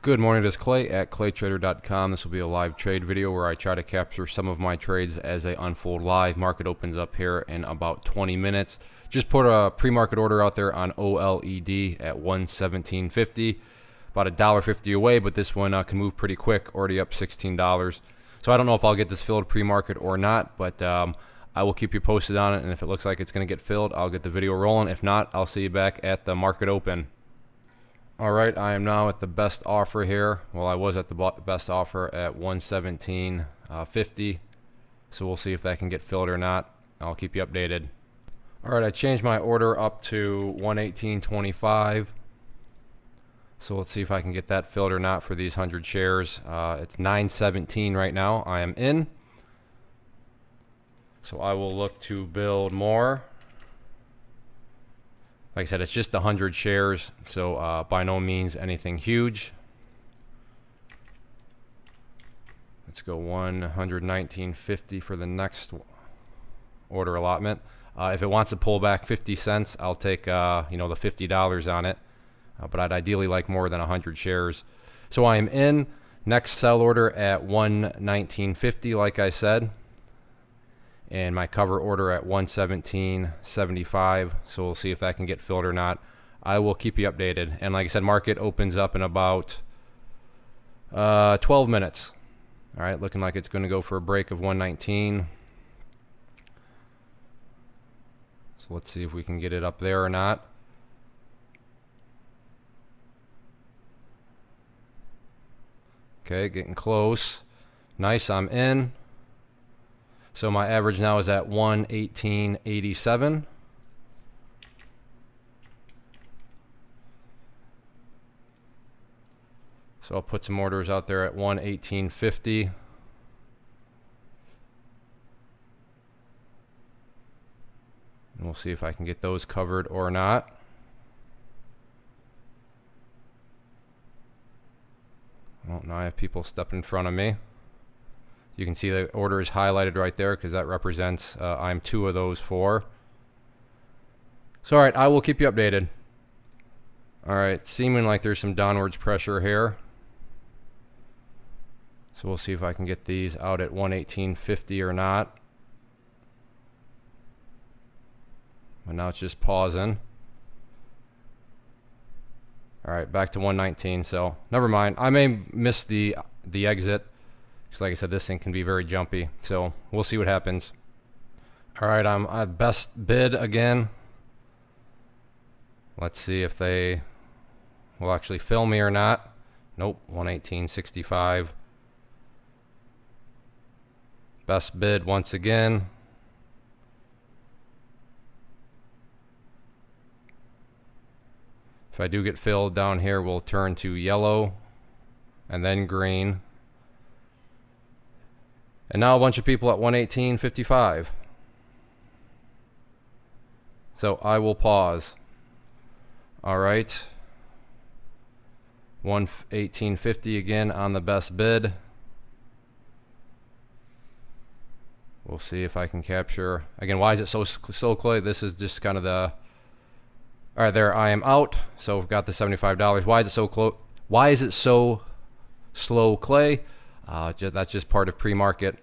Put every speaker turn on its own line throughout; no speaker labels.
Good morning, this is Clay at claytrader.com. This will be a live trade video where I try to capture some of my trades as they unfold live. Market opens up here in about 20 minutes. Just put a pre-market order out there on OLED at 117.50, about $1.50 away, but this one can move pretty quick, already up $16. So I don't know if I'll get this filled pre-market or not, but I will keep you posted on it, and if it looks like it's going to get filled, I'll get the video rolling. If not, I'll see you back at the market open. Alright, I am now at the best offer here. Well, I was at the best offer at 117.50. So we'll see if that can get filled or not. I'll keep you updated. Alright, I changed my order up to 118.25. So let's see if I can get that filled or not for these 100 shares. It's 9.17 right now. I am in. So I will look to build more. Like I said, it's just 100 shares, so by no means anything huge. Let's go 119.50 for the next order allotment. If it wants to pull back 50 cents, I'll take the $50 on it. But I'd ideally like more than 100 shares. So I am in. Next sell order at 119.50, like I said. And my cover order at 117.75. So we'll see if that can get filled or not. I will keep you updated. And like I said, market opens up in about 12 minutes. All right, looking like it's going to go for a break of 119. So let's see if we can get it up there or not. Okay, getting close. Nice, I'm in. So my average now is at 118.87. So I'll put some orders out there at 118.50. And we'll see if I can get those covered or not. Well, now I have people step in front of me. You can see the order is highlighted right there because that represents I'm 2 of those 4. So all right, I will keep you updated. All right, seeming like there's some downwards pressure here. So we'll see if I can get these out at 118.50 or not. But now it's just pausing. All right, back to 119. So never mind. I may miss the exit. Because like I said, this thing can be very jumpy. So we'll see what happens. All right, I'm at best bid again. Let's see if they will actually fill me or not. Nope, 118.65. Best bid once again. If I do get filled down here, we'll turn to yellow and then green. And now a bunch of people at 118.55. So I will pause. All right. 118.50 again on the best bid. We'll see if I can capture. Again, why is it so slow, Clay? This is just kind of the... All right, there I am out. So we've got the $75. Why is it so close? Why is it so slow, Clay? That's just part of pre-market.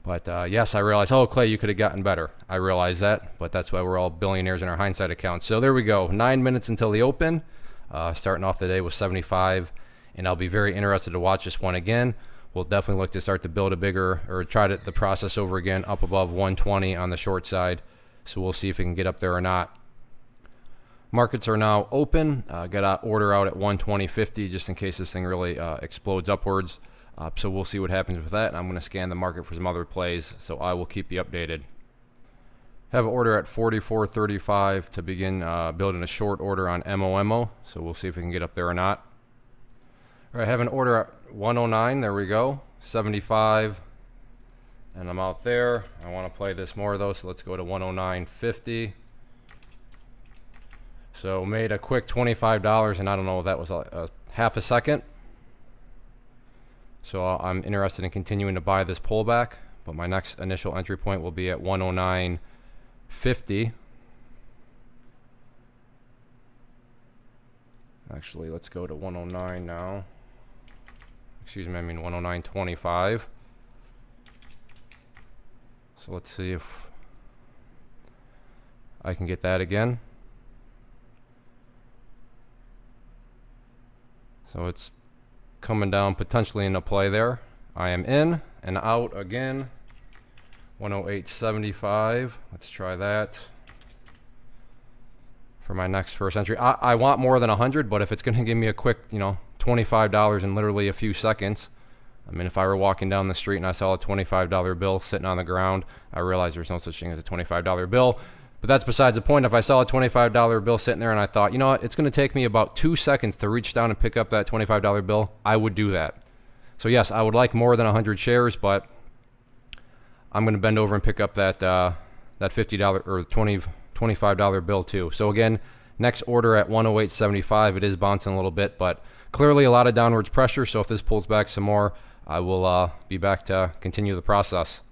But yes, I realize, oh, Clay, you could have gotten better. I realize that, but that's why we're all billionaires in our hindsight accounts. So there we go. 9 minutes until the open. Starting off the day with 75. And I'll be very interested to watch this one again. We'll definitely look to start to build a bigger, or try the process over again, up above 120 on the short side. So we'll see if we can get up there or not. Markets are now open. Got an order out at 120.50 just in case this thing really explodes upwards. So we'll see what happens with that. And I'm going to scan the market for some other plays. So I will keep you updated. Have an order at 44.35 to begin building a short order on MOMO. So we'll see if we can get up there or not. All right, I have an order at 109. There we go. 75. And I'm out there. I want to play this more though. So let's go to 109.50. So made a quick $25, and I don't know if that was a half a second. So I'm interested in continuing to buy this pullback, but my next initial entry point will be at 109.50. Actually, let's go to 109 now. Excuse me, I mean 109.25. So let's see if I can get that again. So it's coming down potentially into play there. I am in and out again. 108.75. Let's try that for my next first entry. I want more than 100, but if it's going to give me a quick, you know, $25 in literally a few seconds. I mean, if I were walking down the street and I saw a $25 bill sitting on the ground, I realize there's no such thing as a $25 bill. But that's besides the point. If I saw a $25 bill sitting there and I thought, you know what, it's going to take me about 2 seconds to reach down and pick up that $25 bill, I would do that. So yes, I would like more than 100 shares, but I'm going to bend over and pick up that that $50 or $25 bill too. So again, next order at 108.75. It is bouncing a little bit, but clearly a lot of downwards pressure. So if this pulls back some more, I will be back to continue the process.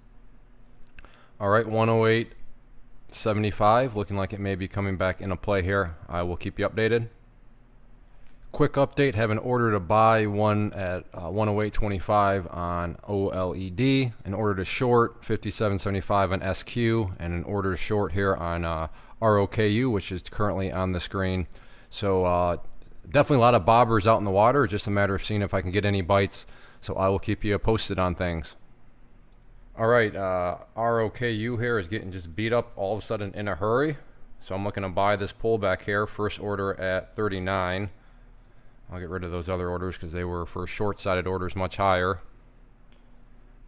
All right, 108.75, looking like it may be coming back into play here. I will keep you updated. Quick update, have an order to buy one at 108.25 on OLED, an order to short 57.75 on SQ, and an order to short here on ROKU, which is currently on the screen. So definitely a lot of bobbers out in the water, just a matter of seeing if I can get any bites. So I will keep you posted on things. All right, ROKU here is getting just beat up all of a sudden in a hurry. So I'm looking to buy this pullback here. First order at 39. I'll get rid of those other orders because they were for short-sided orders much higher.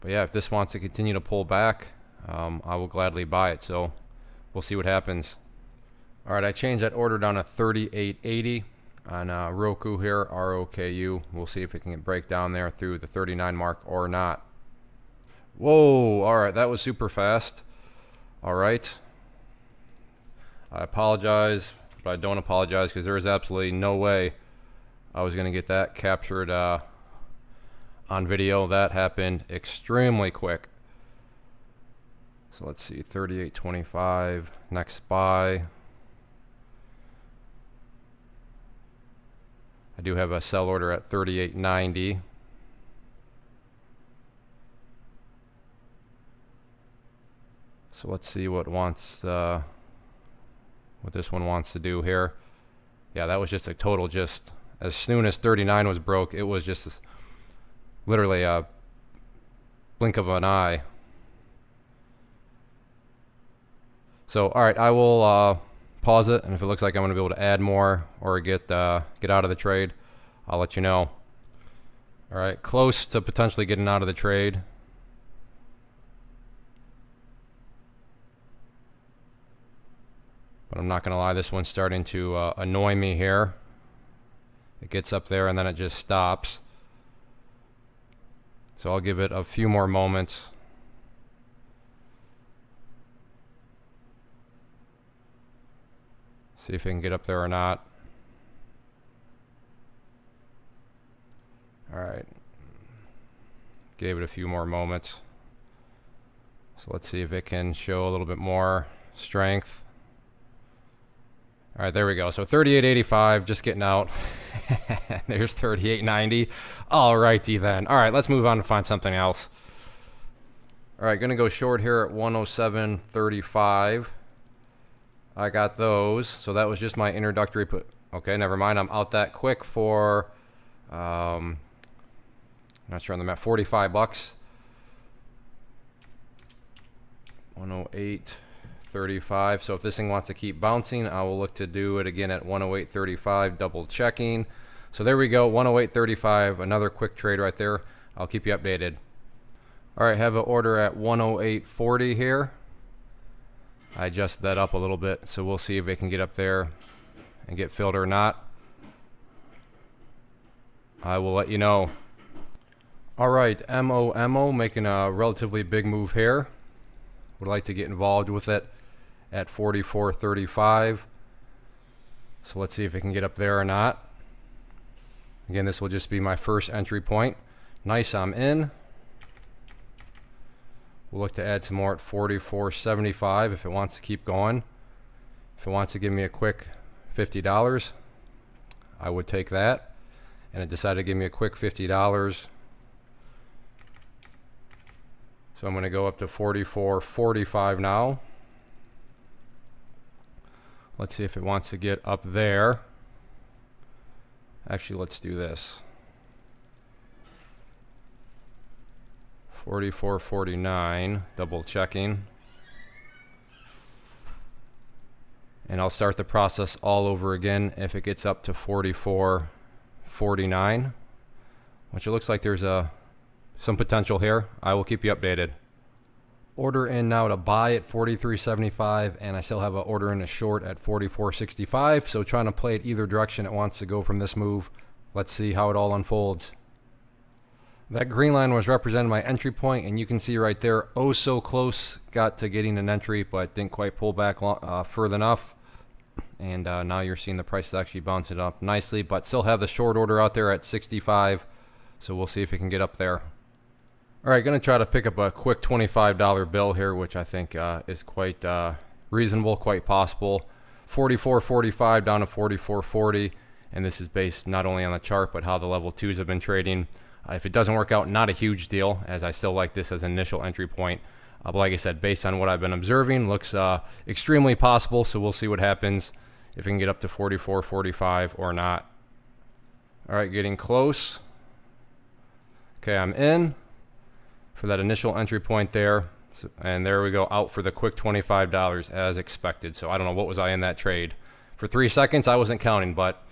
But yeah, if this wants to continue to pull back, I will gladly buy it. So we'll see what happens. All right, I changed that order down to 38.80 on Roku here, ROKU. We'll see if it can break down there through the 39 mark or not. Whoa, all right, that was super fast. All right. I apologize, but I don't apologize because there is absolutely no way I was going to get that captured on video. That happened extremely quick. So let's see, 38.25, next buy. I do have a sell order at 38.90. So let's see what this one wants to do here. Yeah, that was just a total just. As soon as 39 was broke, it was just literally a blink of an eye. So, all right, I will pause it, and if it looks like I'm going to be able to add more or get out of the trade, I'll let you know. All right, close to potentially getting out of the trade. But I'm not going to lie, this one's starting to annoy me here. It gets up there and then it just stops. So I'll give it a few more moments. See if it can get up there or not. All right. Gave it a few more moments. So let's see if it can show a little bit more strength. All right, there we go. So 38.85, just getting out. There's 38.90. All righty then. All right, let's move on and find something else. All right, gonna go short here at 107.35. I got those. So that was just my introductory put. Okay, never mind. I'm out that quick for not sure on the map, 45 bucks. 108.35. So if this thing wants to keep bouncing, I will look to do it again at 108.35, double checking. So there we go, 108.35, another quick trade right there. I'll keep you updated. All right, have an order at 108.40 here. I adjusted that up a little bit, so we'll see if it can get up there and get filled or not. I will let you know. All right, MOMO making a relatively big move here. Would like to get involved with it at 44.35. So let's see if it can get up there or not. Again, this will just be my first entry point. Nice, I'm in. We'll look to add some more at 44.75 if it wants to keep going. If it wants to give me a quick $50, I would take that. And it decided to give me a quick $50. So I'm going to go up to 44.45 now. Let's see if it wants to get up there. Actually, let's do this. 44.49, double checking. And I'll start the process all over again if it gets up to 44.49, which it looks like there's some potential here. I will keep you updated. Order in now to buy at 43.75, and I still have an order in a short at 44.65. So trying to play it either direction it wants to go from this move. Let's see how it all unfolds. That green line was representing my entry point, and you can see right there, oh so close, got to getting an entry, but didn't quite pull back further enough. And now you're seeing the price is actually bouncing up nicely, but still have the short order out there at 65. So we'll see if it can get up there. All right, going to try to pick up a quick $25 bill here, which I think is quite reasonable, quite possible. 44.45 down to 44.40, and this is based not only on the chart, but how the level 2s have been trading. If it doesn't work out, not a huge deal, as I still like this as an initial entry point. But like I said, based on what I've been observing, looks extremely possible, so we'll see what happens if we can get up to 44.45 or not. All right, getting close. Okay, I'm in for that initial entry point there. So, and there we go, out for the quick $25 as expected. So I don't know, what was I in that trade? For 3 seconds, I wasn't counting, but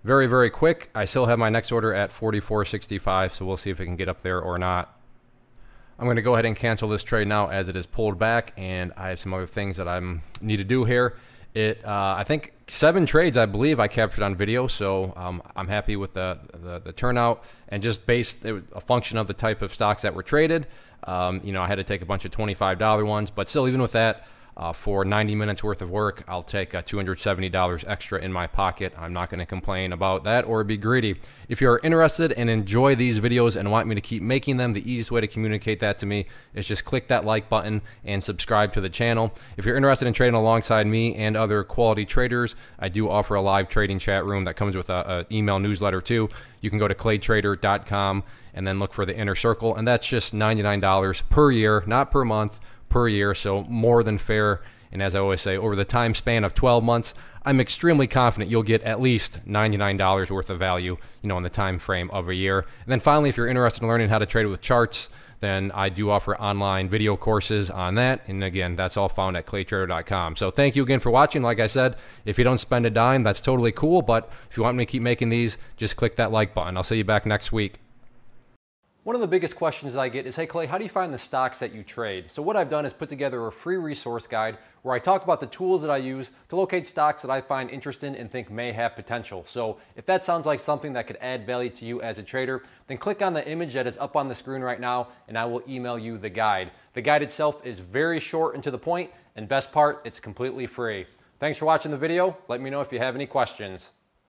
very, very quick. I still have my next order at 44.65, so we'll see if it can get up there or not. I'm going to go ahead and cancel this trade now as it is pulled back, and I have some other things that I need to do here. I think 7 trades, I believe, I captured on video, so I'm happy with the turnout, and just based a function of the type of stocks that were traded. You know, I had to take a bunch of $25 ones, but still, even with that, for 90 minutes worth of work, I'll take $270 extra in my pocket. I'm not going to complain about that or be greedy. If you're interested and enjoy these videos and want me to keep making them, the easiest way to communicate that to me is just click that like button and subscribe to the channel. If you're interested in trading alongside me and other quality traders, I do offer a live trading chat room that comes with an email newsletter too. You can go to claytrader.com and then look for the inner circle, and that's just $99 per year, not per month, per year, so more than fair. And as I always say, over the time span of 12 months, I'm extremely confident you'll get at least $99 worth of value, you know, in the time frame of a year. And then finally, if you're interested in learning how to trade with charts, then I do offer online video courses on that. And again, that's all found at claytrader.com. So thank you again for watching. Like I said, if you don't spend a dime, that's totally cool. But if you want me to keep making these, just click that like button. I'll see you back next week. One of the biggest questions I get is, hey Clay, how do you find the stocks that you trade? So what I've done is put together a free resource guide where I talk about the tools that I use to locate stocks that I find interesting and think may have potential. So if that sounds like something that could add value to you as a trader, then click on the image that is up on the screen right now and I will email you the guide. The guide itself is very short and to the point, and best part, it's completely free. Thanks for watching the video. Let me know if you have any questions.